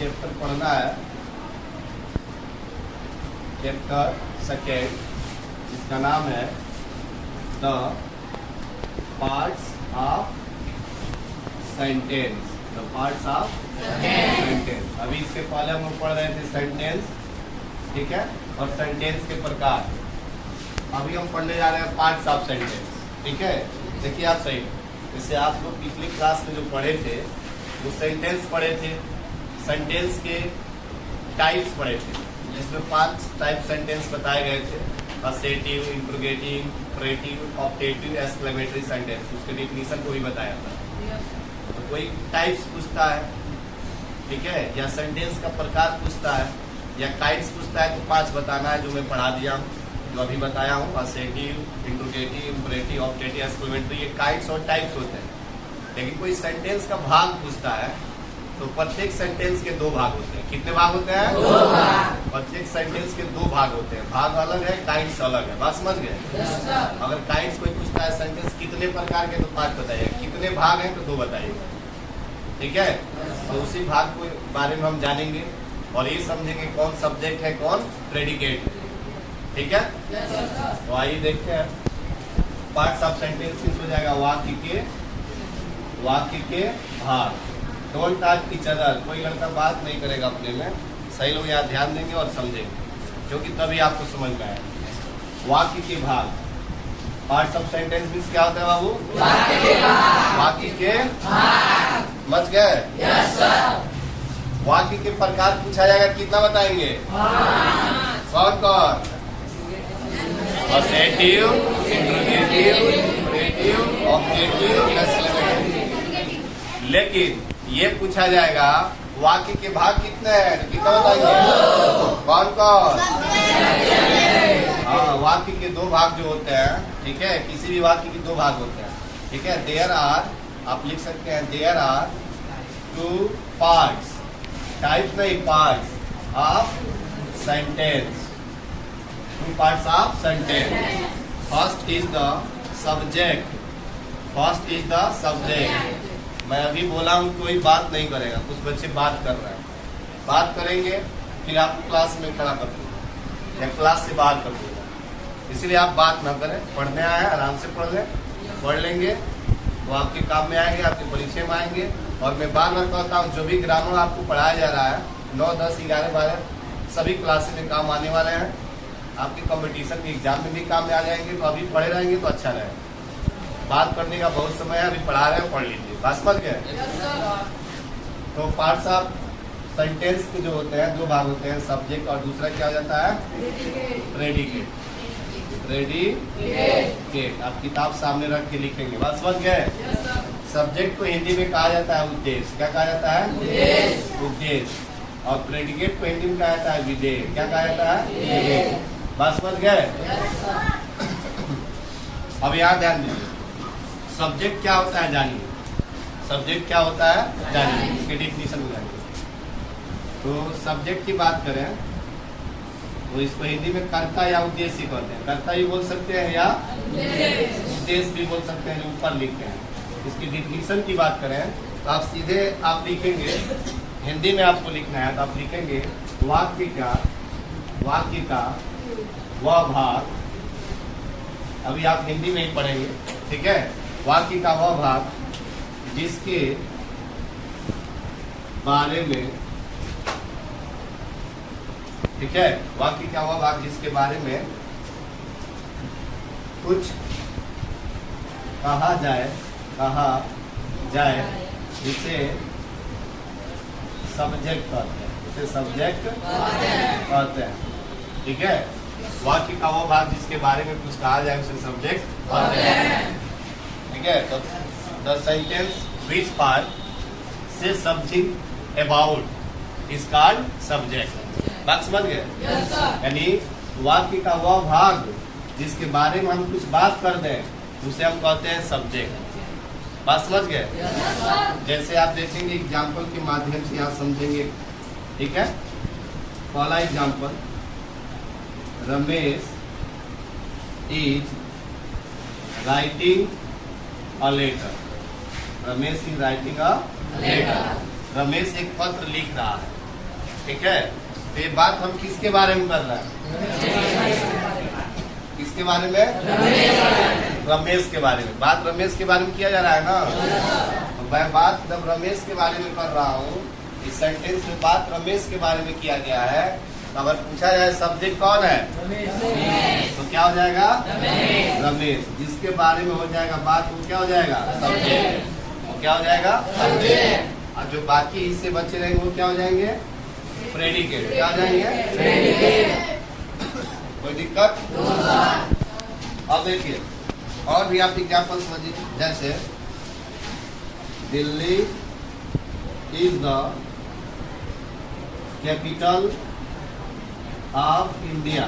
Chapter पढ़ना है, chapter second, जिसका नाम है the parts of sentence. The parts of sentence. अभी इसके पहले हम लोग पढ़ रहे थे सेंटेंस, ठीक है, और सेंटेंस के प्रकार। अभी हम पढ़ने जा रहे हैं पार्ट्स ऑफ सेंटेंस, ठीक है। देखिए आप सही, जैसे आप लोग पिछली क्लास में जो पढ़े थे वो सेंटेंस पढ़े थे, सेंटेंस के टाइप्स पढ़े थे, जिसमें 5 टाइप सेंटेंस बताए गए थे, assertive, interrogative, imperative, optative, exclamatory sentence. उसके डिफिनीशन को भी बताया था। तो कोई टाइप्स पूछता है, ठीक है, या सेंटेंस का प्रकार पूछता है, या काइंड्स पूछता है, तो 5 बताना है जो मैं पढ़ा दिया हूँ, जो अभी बताया हूँ। Assertive, interrogative, imperative, optative, exclamatory, ये काइंड्स और टाइप्स होते हैं। लेकिन कोई सेंटेंस का भाग पूछता है तो प्रत्येक सेंटेंस के 2 भाग होते हैं। कितने भाग होते हैं? 2 भाग। प्रत्येक सेंटेंस के 2 भाग होते हैं। भाग अलग है, काइंड्स अलग है। बात समझ गए? अगर काइंड्स कोई पूछता है सेंटेंस कितने प्रकार के, तो 5 बताइए। कितने भाग हैं, तो 2 बताइए, ठीक है। तो उसी भाग के बारे में हम जानेंगे और ये समझेंगे कौन सब्जेक्ट है, कौन प्रेडिकेट है, ठीक है। तो आइए देखते हैं। पार्ट्स ऑफ सेंटेंस हो जाएगा वाक्य के भाग। Don't touch each other. कोई लड़का बात नहीं करेगा अपने में, सही लोग यहाँ ध्यान देंगे और समझेंगे, क्योंकि तभी आपको समझ में आएगा। वाक्य के भाग, पार्ट्स ऑफ सेंटेंस मींस क्या होता है बाबू? वाक्य के भाग। समझ गए? Yes sir. वाक्य के प्रकार पूछा जाएगा, कितना बताएंगे? कौन कौन? Assertive, interrogative, imperative, objective, exclamatory. लेकिन ये पूछा जाएगा वाक्य के भाग कितने हैं, कितना बताएंगे? कौन कौन? हाँ, वाक्य के 2 भाग जो होते हैं, ठीक है, किसी भी वाक्य के 2 भाग होते हैं, ठीक है। देयर आर, आप लिख सकते हैं, देयर आर 2 पार्ट्स, टाइप्स नहीं, parts of sentence. 2 parts of sentence. First is the subject. First is the subject. मैं अभी बोला हूँ, कोई बात नहीं करेगा। कुछ बच्चे बात कर रहे हैं, बात करेंगे, फिर आपको क्लास में खड़ा कर दूंगा या क्लास से बाहर कर दूंगा। इसलिए आप बात ना करें, पढ़ने आए आराम से पढ़ लें, पढ़ लेंगे वो आपके काम में आएंगे, आपके परिचय में आएंगे। और मैं बार बार कहता हूँ, जो भी ग्रामर आपको पढ़ाया जा रहा है 9, 10, 11, 12 सभी क्लासेस में काम आने वाले हैं। आपके कंपटीशन के एग्जाम में भी काम में आ जाएंगे। तो अभी पढ़े रहेंगे तो अच्छा रहेगा। बात करने का बहुत समय है, अभी पढ़ा रहे हैं, पढ़ लीजिए। बात समझ गए? तो पार्ट्स ऑफ सेंटेंस के जो होते हैं 2 भाग होते हैं, सब्जेक्ट और दूसरा क्या हो जाता है? प्रेडिकेट। प्रेडिकेट आप किताब सामने रख के लिखेंगे। बात समझ गए? सब्जेक्ट को हिंदी में कहा जाता है उद्देश्य। क्या कहा जाता है? उद्देश्य। और प्रेडिकेट को हिंदी में कहा जाता है विधेय। क्या कहा जाता है? विधेय। बात समझ गए? अब यहाँ ध्यान दीजिए, सब्जेक्ट क्या होता है जानिए। सब्जेक्ट क्या होता है जानिए, इसके डिफिनीशन जानिए। तो सब्जेक्ट की बात करें तो इसको हिंदी में कर्ता या उद्देश्य कहते हैं। कर्ता भी बोल सकते हैं या उद्देश्य भी बोल सकते हैं, जो ऊपर लिखते हैं। इसकी डिफिनीशन की बात करें तो आप सीधे आप लिखेंगे, हिंदी में आपको लिखना है तो आप लिखेंगे वाक्य का वह भाग। अभी आप हिंदी में ही पढ़ेंगे, ठीक है। वाक्य का वह भाग जिसके बारे में, ठीक है, वाक्य का वह भाग जिसके बारे में कुछ कहा जाए जिसे सब्जेक्ट कहते हैं, उसे सब्जेक्ट कहते हैं, ठीक है। वाक्य का वो भाग जिसके बारे में कुछ कहा जाए उसे सब्जेक्ट कहते हैं, ठीक है। तो द सेंटेंस विच पार्ट से something about is called subject. बात समझ गए? यानी वाक्य का वह भाग जिसके बारे में हम कुछ बात कर दें उसे हम कहते हैं सब्जेक्ट। बात समझ गए? जैसे आप देखेंगे एग्जाम्पल के माध्यम से यहाँ समझेंगे, ठीक है। पहला example, Ramesh is writing a letter. Ramesh is writing a letter. Ramesh एक पत्र लिख रहा है, ठीक है। तो ये बात हम किसके बारे में कर रहे हैं? किसके बारे में? रमेश के बारे में। बात रमेश के बारे में किया जा रहा है ना। तो मैं बात जब रमेश के बारे में कर रहा हूँ, इस सेंटेंस में बात रमेश के बारे में किया गया है, तो अगर पूछा जाए सब्जेक्ट कौन है, तो क्या हो जाएगा? रमेश। जिसके बारे में हो जाएगा बात, वो क्या हो जाएगा? सब्जेक्ट। वो क्या हो जाएगा? सब्जेक्ट। और जो बाकी हिस्से बचे रहेंगे वो क्या हो जाएंगे? प्रेडिकेट। क्या हो जाएंगे? कोई दिक्कत? अब देखिए और भी आप एग्जाम्पल समझिए, जैसे Delhi is the capital of India.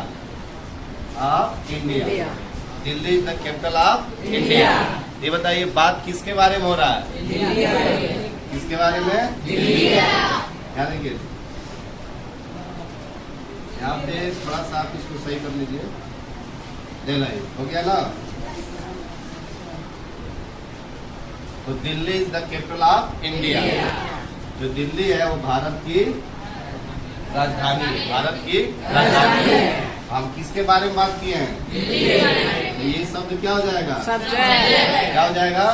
Delhi is the capital of India. ये बताइए बात किसके बारे में हो रहा है? किसके बारे में? क्या देखिए यहाँ पे थोड़ा सा आप इसको सही कर लीजिए। हो गया ना। तो Delhi is the capital of India. जो दिल्ली है वो भारत की राजधानी है। भारत की राजधानी है। हम किसके बारे में बात किए हैं? ये शब्द क्या हो जाएगा? सब्जेक्ट। क्या हो जाएगा?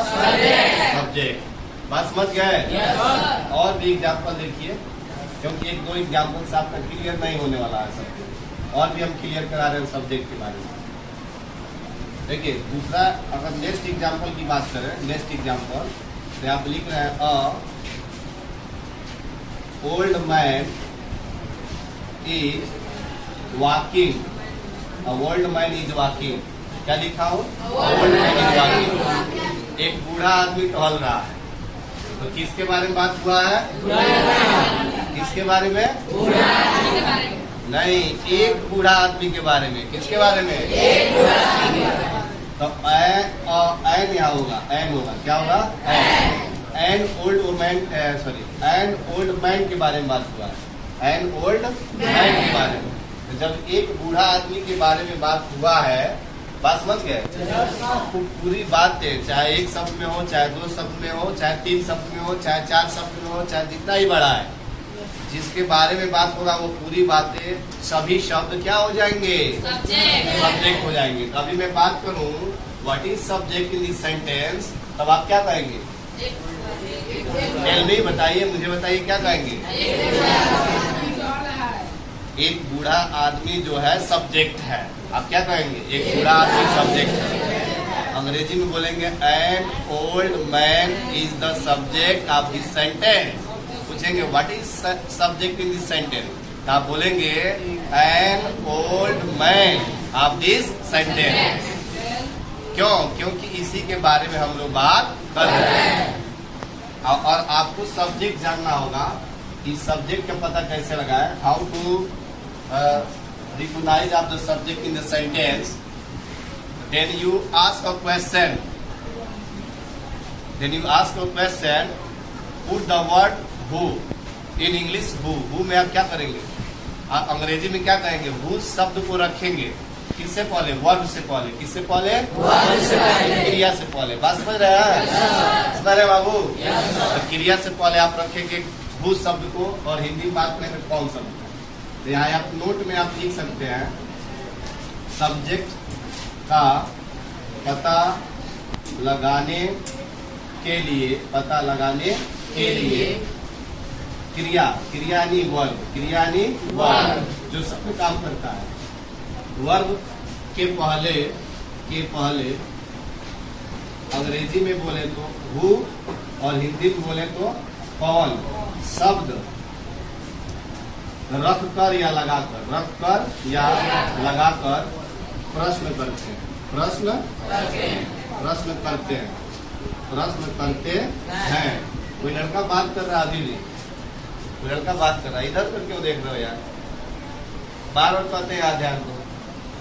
सब्जेक्ट। बात समझ गए? और भी एग्जाम्पल देखिए, क्योंकि एक दो एग्जाम्पल से आपका क्लियर नहीं होने वाला है सब्जेक्ट, और भी हम क्लियर करा रहे हैं सब्जेक्ट के बारे में। देखिए दूसरा, अगर नेक्स्ट एग्जाम्पल की बात करें, नेक्स्ट एग्जाम्पल तो आप लिख रहे हैं old man is walking. Old man is walking. क्या लिखा हो? Old man is walking. एक बूढ़ा आदमी टहल रहा है। तो किसके बारे में बात हुआ है? किसके बारे में? नहीं, एक बूढ़ा आदमी के बारे में। किसके बारे में? एक बूढ़ा आदमी। तो एन यहाँ होगा, एन होगा। क्या होगा? An old woman, sorry an old man के बारे में बात हुआ है। एन ओल्ड मैन के बारे में। तो जब एक बूढ़ा आदमी के बारे में बात हुआ है, बात समझ गए? तो पूरी बात है, चाहे एक शब्द में हो, चाहे दो शब्द में हो, चाहे तीन शब्द में हो, चाहे चार शब्द में हो, चाहे जितना ही बड़ा है, जिसके बारे में बात होगा वो पूरी बातें, सभी शब्द क्या हो जाएंगे? सब्जेक्ट हो जाएंगे। तो अभी मैं बात करूं what is subject in this sentence, तब आप क्या कहेंगे? टेल मी, बताइए, मुझे बताइए क्या कहेंगे? एक बूढ़ा आदमी जो है सब्जेक्ट है। आप क्या कहेंगे? एक बूढ़ा आदमी सब्जेक्ट है। अंग्रेजी में बोलेंगे an old man is the subject of this sentence. पूछेंगे what is subject in this sentence, तो आप बोलेंगे an old man of this sentence. क्यों? क्योंकि इसी के बारे में हम लोग बात कर रहे हैं। और आपको सब्जेक्ट जानना होगा। इस सब्जेक्ट का पता कैसे लगाए? How to recognize of the subject in the sentence? Then you ask a question. Put the word who in English. who में आप क्या करेंगे? आप अंग्रेजी में क्या कहेंगे? who शब्द को रखेंगे किससे पहले? वर्ब से पहले। किससे पहले? क्रिया से पहले। बात समझ रहे हैं? समझ रहे बाबू? तो क्रिया से पहले आप रखेंगे who शब्द को, और हिंदी बात में कौन शब्द। तो यहाँ आप नोट में आप लिख सकते हैं सब्जेक्ट का पता लगाने के लिए, पता लगाने के लिए क्रिया, क्रियानी वर्ब जो सब काम करता है। वर्ब के पहले अंग्रेजी में बोले तो हु, और हिंदी में बोले तो कौन शब्द रख कर या लगाकर, प्रश्न करते हैं। प्रश्न करते हैं। कोई लड़का बात कर रहा है, अभी भी कोई लड़का बात कर रहा है, इधर कर क्यों देख रहे हो यार? बार बार कहते हैं यार ध्यान दो,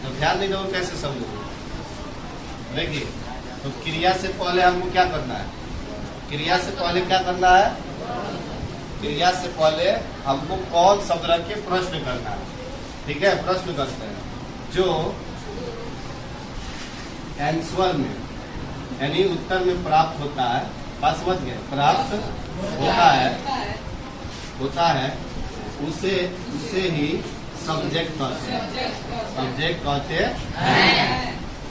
जब ध्यान नहीं दोगे कैसे समझोगे? देखिए, तो क्रिया से पहले हमको क्या करना है? क्रिया से पहले क्या करना है? क्रिया से पहले हमको कौन शब्द रख के प्रश्न करना है। ठीक है, प्रश्न करते हैं जो आंसर में यानी उत्तर में प्राप्त होता है। बात समझ गए? प्राप्त होता है उसे उसे ही सब्जेक्ट कहते हैं, सब्जेक्ट कहते हैं।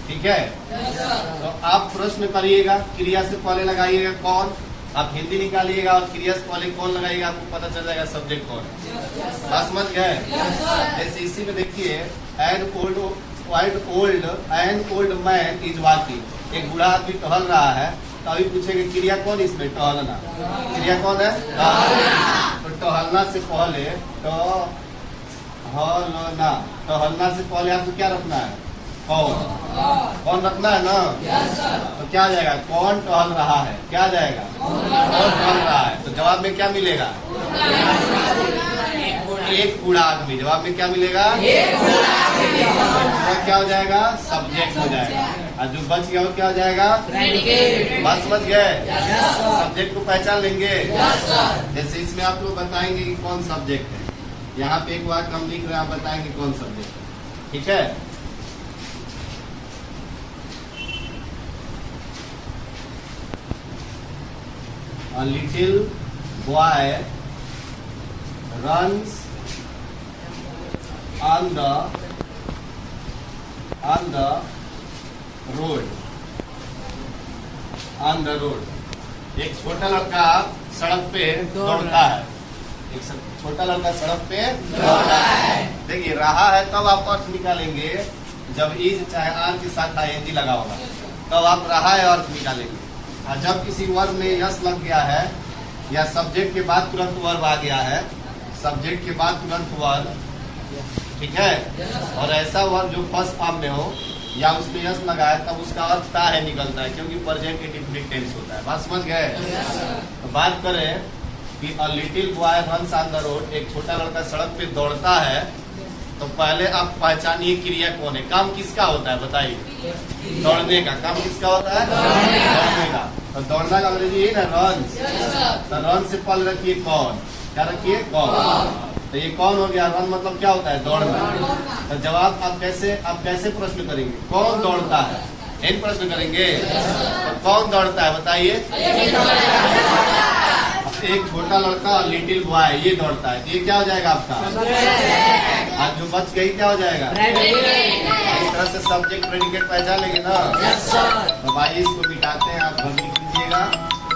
ठीक है, तो आप प्रश्न करिएगा, क्रिया से पहले लगाइएगा कौन, आप हिंदी निकालिएगा और क्रिया से पहले कौन लगाइएगा, आपको पता चल जाएगा सब्जेक्ट कौन है। बात समझ गए? जैसे इसी में देखिए, N old man is walking, एक बूढ़ा आदमी टहल रहा है, तो अभी पूछेंगे क्रिया कौन इसमें, टहलना। क्रिया कौन है? तो टहलना से पहले टहलना से पहले आपको क्या रखना है? कौन रखना है ना? तो क्या जाएगा? कौन टहल रहा है, क्या जाएगा? कौन टहल रहा है। तो जवाब में क्या मिलेगा? एक बूढ़ा आदमी। जवाब में क्या मिलेगा? तो क्या हो जाएगा? सब्जेक्ट हो जाएगा। और जो बच गया वो क्या हो जाएगा? बात समझ गए? सब्जेक्ट को पहचान लेंगे। जैसे इसमें आप लोग बताएंगे कि कौन सब्जेक्ट है। यहाँ पे एक बार हम लिख रहे हैं, आप बताएंगे कौन सब्जेक्ट है। ठीक है, A little boy runs on the road. एक छोटा लड़का सड़क पे दौड़ता है। एक छोटा लड़का सड़क पे दौड़ता है। देखिए, रहा है तब आप अर्थ निकालेंगे जब इज चाहे आर के साथ आईएनजी लगा होगा, तब आप रहा है अर्थ निकालेंगे। और जब किसी वर्ब में यस लग गया है या सब्जेक्ट के बाद तुरंत वर्ब आ गया है, सब्जेक्ट के बाद तुरंत वर्ब, ठीक है, और ऐसा वर्ब जो फर्स्ट फॉर्म में हो या उसमें यस लगा है, तब उसका अर्थ ता है निकलता है, क्योंकि प्रेजेंट इंडेफिनिट टेंस होता है। बात समझ गए? तो बात करें कि a little boy runs on the road, एक छोटा लड़का सड़क पे दौड़ता है, तो पहले आप पहचानिए क्रिया कौन है। काम किसका होता है बताइए? दौड़ने का। काम किसका होता है? दौड़ने का। तो दौड़ना का अंग्रेजी है ना, रन। तो रन से पहले रखिए कौन, क्या रखिए? कौन। तो ये कौन हो गया? रन मतलब क्या होता है? दौड़ना। तो जवाब आप कैसे प्रश्न करेंगे? कौन दौड़ता है, इन प्रश्न करेंगे। तो कौन दौड़ता है बताइए? एक छोटा लड़का, लिटिल बॉय, ये दौड़ता है। ये क्या हो जाएगा आपका? आज जो बच गई क्या हो जाएगा? इस तरह से सब्जेक्ट प्रेडिकेट पहचान लेंगे ना। तो भाई इसको मिटाते हैं, आप घर लिख लीजिएगा,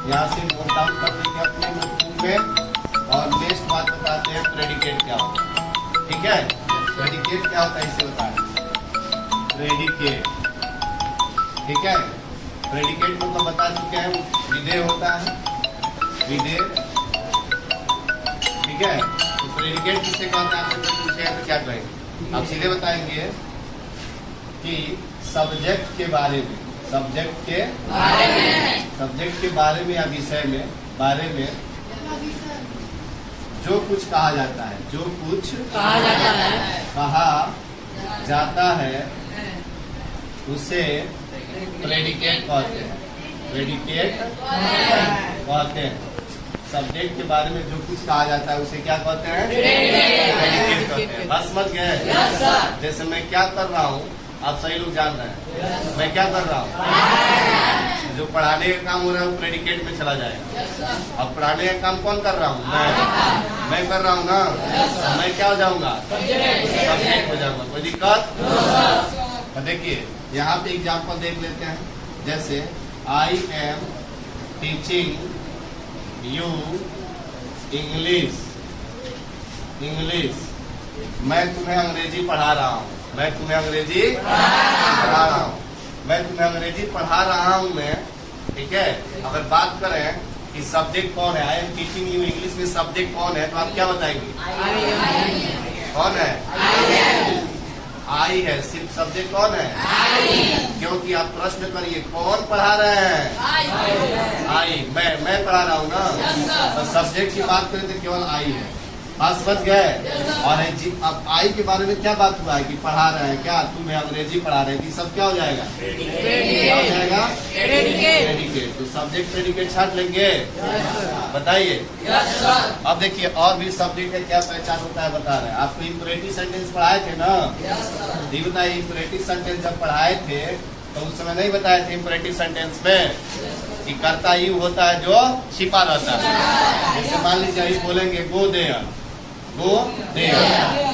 यहाँ से नोट डाउन कर देंगे अपने नोटबुक में। और नेक्स्ट बात बताते हैं प्रेडिकेट क्या होता है। ठीक है, प्रेडिकेट क्या होता है इसे बताएं। प्रेडिकेट, ठीक है, प्रेडिकेट मतलब बता चुके हैं, विधेय होता है, विधेय। ठीक है, तो प्रेडिकेट किसे कहते हैं? आपसे पूछेगा तो क्या कहेंगे? आप सीधे बताएंगे कि सब्जेक्ट के बारे में, सब्जेक्ट के बारे में या विषय में, बारे में जो कुछ कहा जाता है, जो कुछ कहा जाता है उसे प्रेडिकेट कहते हैं। प्रेडिकेट कहते हैं। सब्जेक्ट के बारे में जो कुछ कहा जाता है उसे क्या कहते हैं? प्रेडिकेट कहते हैं। बस समझ गए? जैसे मैं क्या कर रहा हूँ, आप सही लोग जान रहे हैं, मैं क्या कर रहा हूँ, जो पढ़ाने का काम हो रहा है वो प्रेडिकेट में चला जाएगा। अब पढ़ाने का काम कौन कर रहा हूँ? मैं कर रहा हूँ ना, तो मैं क्या हो जाऊंगा? सब्जेक्ट हो जाऊंगा। कोई दिक्कत? तो देखिए यहाँ पे एग्जाम्पल देख लेते हैं। जैसे I am teaching you English, मैं तुम्हें अंग्रेजी पढ़ा रहा हूँ, मैं तुम्हें अंग्रेजी पढ़ा रहा हूँ, मैं तुम्हें अंग्रेजी पढ़ा रहा हूँ मैं। ठीक है, अगर बात करें कि सब्जेक्ट कौन है, I am teaching you English में सब्जेक्ट कौन है, तो आप क्या बताएंगे? कौन है? आई है। सिर्फ सब्जेक्ट कौन है? क्योंकि आप प्रश्न करिए कौन पढ़ा रहे हैं? आई। मैं पढ़ा रहा हूँ ना, तो सब्जेक्ट की बात करें तो केवल आई है। बात समझ गए? और अब आई के बारे में क्या बात हुआ है कि पढ़ा रहे हैं, क्या तुम्हें अंग्रेजी पढ़ा रहे हैं, सब क्या हो जाएगा? क्या हो जाएगा? प्रेडिकेट। तो सब्जेक्ट प्रेडिकेट छाट लेंगे, बताइए। अब देखिए और भी सब्जेक्ट का क्या पहचान होता है बता रहे हैं आपको। इंपरेटिव सेंटेंस पढ़ाए थे ना, ये बताइए। इंपरेटिव सेंटेंस जब पढ़ाए थे तो उस समय नहीं बताए थे इंपरेटिव सेंटेंस में कि कर्ता यू होता है जो छिपा रहता है। जैसे मान लीजिए बोलेंगे गो देयर, गो देयर,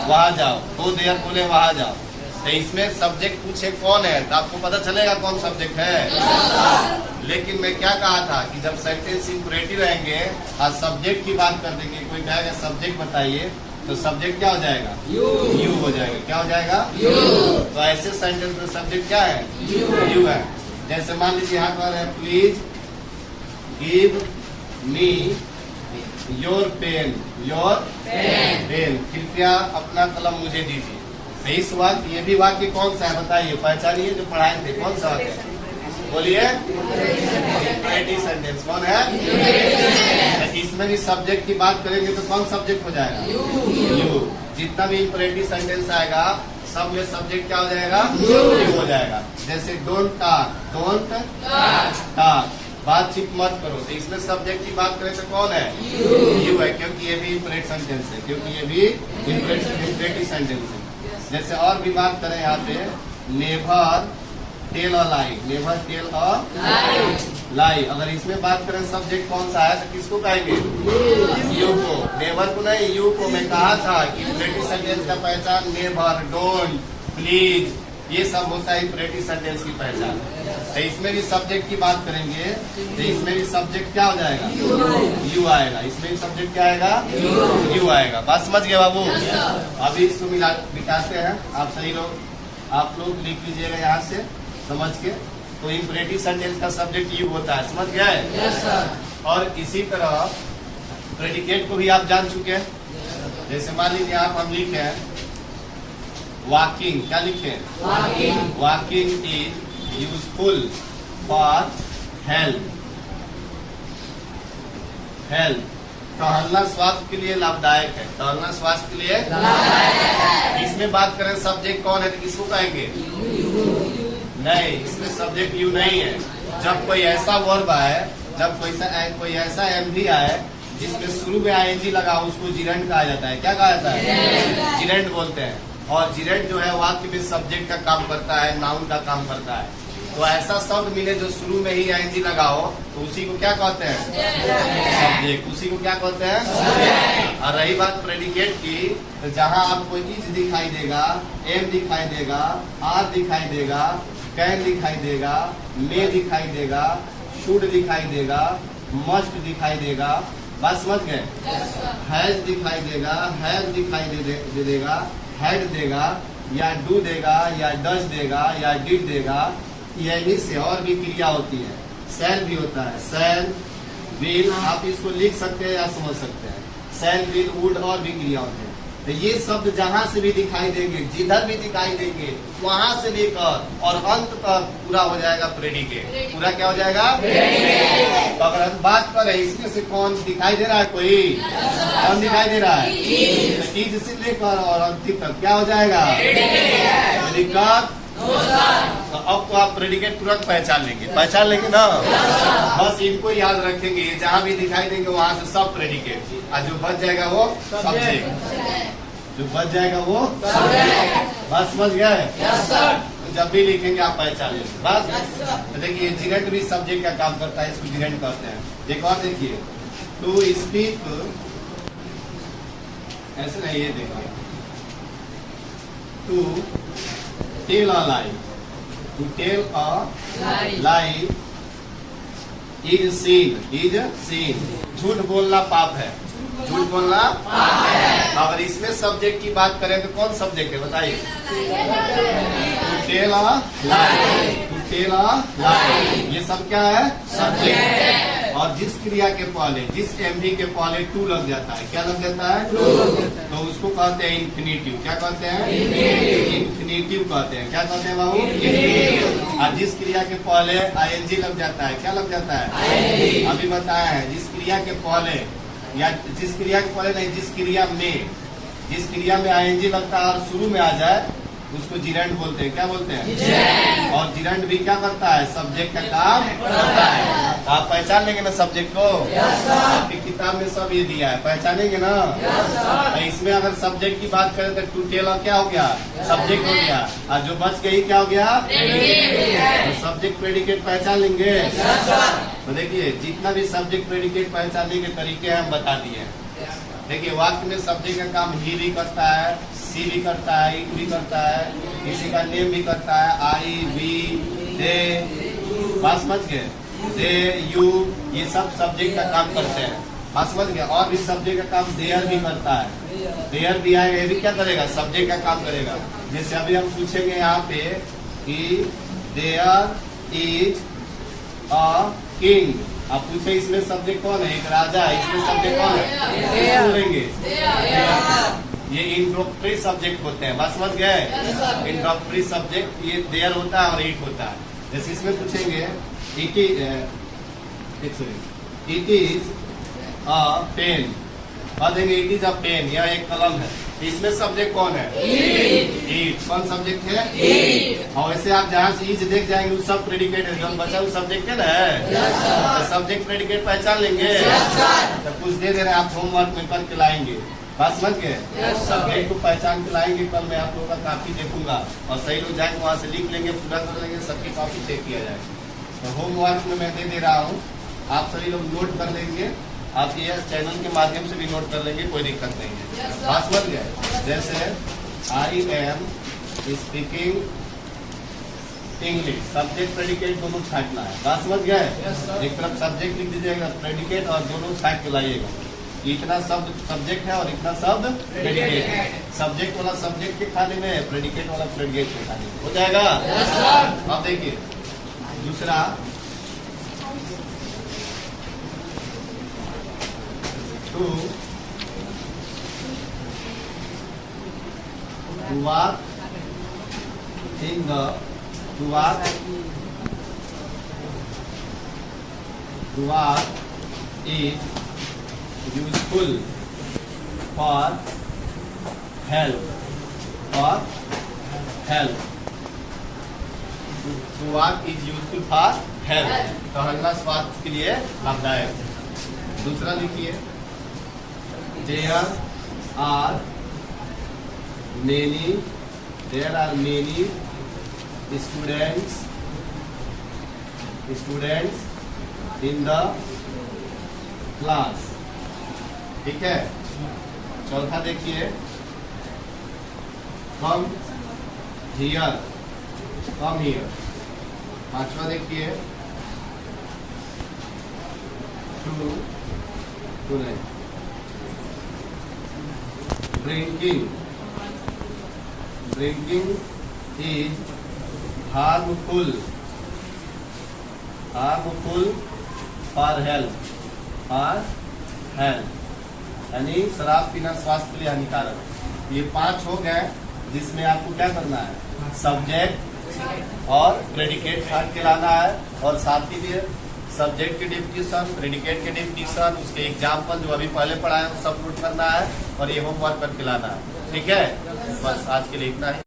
वहां जाओ। गो देयर बोले वहां जाओ। तो इसमें सब्जेक्ट पूछे कौन है तो आपको पता चलेगा कौन सब्जेक्ट है। लेकिन मैं क्या कहा था कि जब सेंटेंस इंपरेटिव रहेंगे और सब्जेक्ट की बात कर देंगे, कोई कहेगा सब्जेक्ट बताइए, तो सब्जेक्ट क्या हो जाएगा? यू हो जाएगा। क्या हो जाएगा? यू। तो ऐसे सेंटेंस में सब्जेक्ट क्या है? यू है। जैसे मान लीजिए यहाँ पर है, please give me your pen, your pen, कृपया अपना कलम मुझे दीजिए। तो इस वाक्य, ये भी वाक्य कौन सा है बताइए, पहचानिए जो पढ़ाए थे, कौन सा वाक्य है? बोलिए। इंपरेटिव सेंटेंस कौन है? इसमें भी सब्जेक्ट की बात करेंगे तो कौन सब्जेक्ट हो जाएगा? यू। जितना भी इंपरेटिव सेंटेंस आएगा सब में सब्जेक्ट क्या हो जाएगा? यू हो जाएगा। जैसे डोंट टॉक, डोंट टॉक, बातचीत मत करो, तो इसमें सब्जेक्ट की बात करें तो कौन है? यू है, क्योंकि ये भी इंपरेटिव सेंटेंस है, क्योंकि ये भी इंपरेटिव सेंटेंस है। जैसे और भी बात करें यहाँ पे, never tell a lie, never tell a lie, अगर इसमें बात करें सब्जेक्ट कौन सा है तो किसको कहेंगे? यू को। नेवर को नहीं, यू को। मैं कहा था कि इंपरेटिव सेंटेंस का पहचान नेवर, डोंट, प्लीज, ये सब होता है इंपरेटिव सेंटेंस की पहचान। तो इसमें भी सब्जेक्ट की बात करेंगे तो इसमें भी सब्जेक्ट क्या हो जाएगा? यू आएगा। इसमें भी सब्जेक्ट क्या आएगा? यू आएगा। बात समझ गए बाबू? अभी इसको मिटाते हैं। आप सही लोग, आप लोग लिख लीजिएगा यहाँ से समझ के। तो इंपरेटिव सेंटेंस का सब्जेक्ट यू होता है, समझ गए? yes, और इसी तरह प्रेडिकेट को भी आप जान चुके हैं। जैसे मान लीजिए आप हम लिखे हैं वॉकिंग, क्या लिखे? Walking is useful for health, health, टहलना स्वास्थ्य के लिए लाभदायक है, टहलना स्वास्थ्य के लिए लाभदायक है। इसमें बात करें सब्जेक्ट कौन है तो किसको कहेंगे? नहीं, इसमें सब्जेक्ट यू नहीं है। जब कोई ऐसा वर्ब आए, जब कोई ऐसा एमवी आए जिसमें शुरू में आईएनजी लगा, उसको जिरेंट कहा जाता है। क्या कहा जाता है? जिरेंट बोलते हैं। और जिरेंट जो है वाक्य में सब्जेक्ट का काम करता है, नाउन का काम करता है। तो ऐसा शब्द मिले जो शुरू में ही आईएनजी लगा हो तो उसी को क्या कहते हैं? सब्जेक्ट। उसी को क्या कहते हैं? और रही बात प्रेडिकेट की, तो जहाँ आपको इज दिखाई देगा, एम दिखाई देगा, आर दिखाई देगा, कैन दिखाई देगा, मे दिखाई देगा, शुड दिखाई देगा, मस्ट दिखाई देगा, बात समझ गए? हैज दिखाई देगा, हैव दिखाई दे देगा, हैड देगा, या डू देगा, या डज देगा, या डिड देगा। यही से और भी क्रिया होती है। सेल भी होता है, सेल, विल, आप इसको लिख सकते हैं या समझ सकते हैं। सेल, विल, वुड और भी क्रिया होते हैं। तो ये शब्द जहां से भी दिखाई देंगे, जिधर भी दिखाई देंगे, वहां से लेकर और अंत तक पूरा हो जाएगा प्रेडिकेट। पूरा क्या हो जाएगा? तो अगर हम बात करें इसमें से कौन दिखाई दे रहा है? कोई कौन दिखाई दे रहा है? इज से लेकर और अंतिम तक क्या हो जाएगा? प्रेडिकेट। तो अब तो आप प्रेडिकेट तुरंत पहचान लेंगे, पहचान लेंगे ना? बस इनको याद रखेंगे, जहाँ भी दिखाई देंगे वहां से सब प्रेडिकेट, और जो बच जाएगा वो सब्जेक्ट, जो बच जाएगा वो सब्जेक्ट। बस समझ गए? तो जब भी लिखेंगे आप पहचान लेंगे बस। तो देखिए जिरेंट भी सब्जेक्ट का काम करता है, इसको जिरेंट कहते हैं। एक और देखिए, टू स्पीक, ऐसे नहीं, ये देखिए, to tell a lie, to tell a lie is sin, is sin, झूठ बोलना पाप है, झूठ बोलना पाप है। अगर इसमें सब्जेक्ट की बात करें तो कौन सब्जेक्ट है बताइए? To tell a lie, to tell a lie, ये सब क्या है? सब्जेक्ट। और जिस क्रिया के पहले, जिस एमवी के पहले टू लग जाता है, क्या लग जाता है? तो उसको कहते हैं इन्फिनिटिव। क्या कहते हैं? इन्फिनिटिव कहते हैं। क्या कहते हैं बाबू? और जिस क्रिया के पहले आईएनजी लग जाता है, क्या लग जाता है? अभी बताया है, जिस क्रिया के पहले, या जिस क्रिया के पहले नहीं, जिस क्रिया में आईएनजी लगता है और शुरू में आ जाए उसको जिरेंट बोलते हैं। क्या बोलते हैं? और जिरेंट भी क्या करता है? सब्जेक्ट का काम करता है। आप पहचान लेंगे ना सब्जेक्ट को? आपकी किताब में सब ये दिया है, पहचानेंगे ना? तो इसमें अगर सब्जेक्ट की बात करें तो टू टेल क्या हो गया? सब्जेक्ट हो गया। और जो बच गई क्या हो गया? तो सब्जेक्ट प्रेडिकेट पहचान लेंगे। तो देखिए जितना भी सब्जेक्ट प्रेडिकेट पहचानने के तरीके हम बता दिए। देखिए वाक्य में सब्जेक्ट का काम ही भी करता है, सी भी करता है, इट भी करता है, किसी का नेम भी करता है, आई, वी, दे, बात समझ गए, दे, यू, ये सब सब्जेक्ट का काम करते हैं, बात समझ गए। और भी सब्जेक्ट का काम देयर भी करता है, देयर भी आएगा, ये भी क्या करेगा, सब्जेक्ट का काम करेगा। जैसे अभी हम पूछेंगे यहाँ पे कि देयर इज अ किंग, आप पूछे इसमें सब्जेक्ट कौन है, एक राजा है, इसमें सब्जेक्ट कौन है, बोलेंगे ये इंट्रोडक्टरी सब्जेक्ट होते हैं, बात समझ गए। इंट्रोडक्टरी सब्जेक्ट ये देयर होता है और इट होता है। जैसे इसमें पूछेंगे इट इज अ पेन, और देंगे इट इज अ पेन, यह एक कलम है, इसमें सब्जेक्ट कौन है, इट। कौन सब्जेक्ट है, इट। और वैसे आप जहाँ चीज देख जाएंगे सब प्रेडिकेट है, जो बचा वो सब्जेक्ट है ना, सब्जेक्ट प्रेडिकेट पहचान लेंगे। तो कुछ दे रहे हैं आप होमवर्क में करके लाएंगे, बात समझ गए। सब्जेक्ट को पहचान के लाएंगे, कल मैं आप लोगों का काफी देखूंगा और सही लोग जाएंगे वहाँ से लिख लेंगे, पूरा कर लेंगे, सबकी कॉपी चेक किया जाएगा। तो होमवर्क में मैं दे रहा हूँ, आप सभी लोग नोट कर लेंगे, आप ये चैनल के माध्यम से भी नोट कर लेंगे, कोई दिक्कत नहीं है, बात समझ गए। जैसे I am speaking English, subject predicate दोनों छांटना है, बात समझ गए। एक तरफ सब्जेक्ट लिख दीजिएगा प्रेडिकेट और दोनों छांट के लाइएगा, इतना शब्द सब्जेक्ट है और इतना शब्द प्रेडिकेट है। सब्जेक्ट वाला सब्जेक्ट के खाने में, प्रेडिकेट वाला प्रेडिकेट के खाने में, हो जाएगा। अब देखिए दूसरा, to walk in the to walk is useful for health, for health, to walk is useful for health, टहलना स्वास्थ्य के लिए लाभदायक। दूसरा लिखिए, there are many students in the class, ठीक है। चौथा देखिए, come here। पांचवा देखिए, to drinking is harmful for health, यानी शराब पीना स्वास्थ्य के लिए हानिकारक। ये 5 हो गए, जिसमें आपको क्या करना है, सब्जेक्ट और प्रेडिकेट छांट के लाना है, और साथ ही में सब्जेक्ट की डिफिनेशन, प्रेडिकेट के डिफिनेशन, उसके एग्जाम्पल जो अभी पहले पढ़ा है वो सब नोट करना है, और ये होमवर्क करके लाना है, ठीक है। बस आज के लिए इतना ही।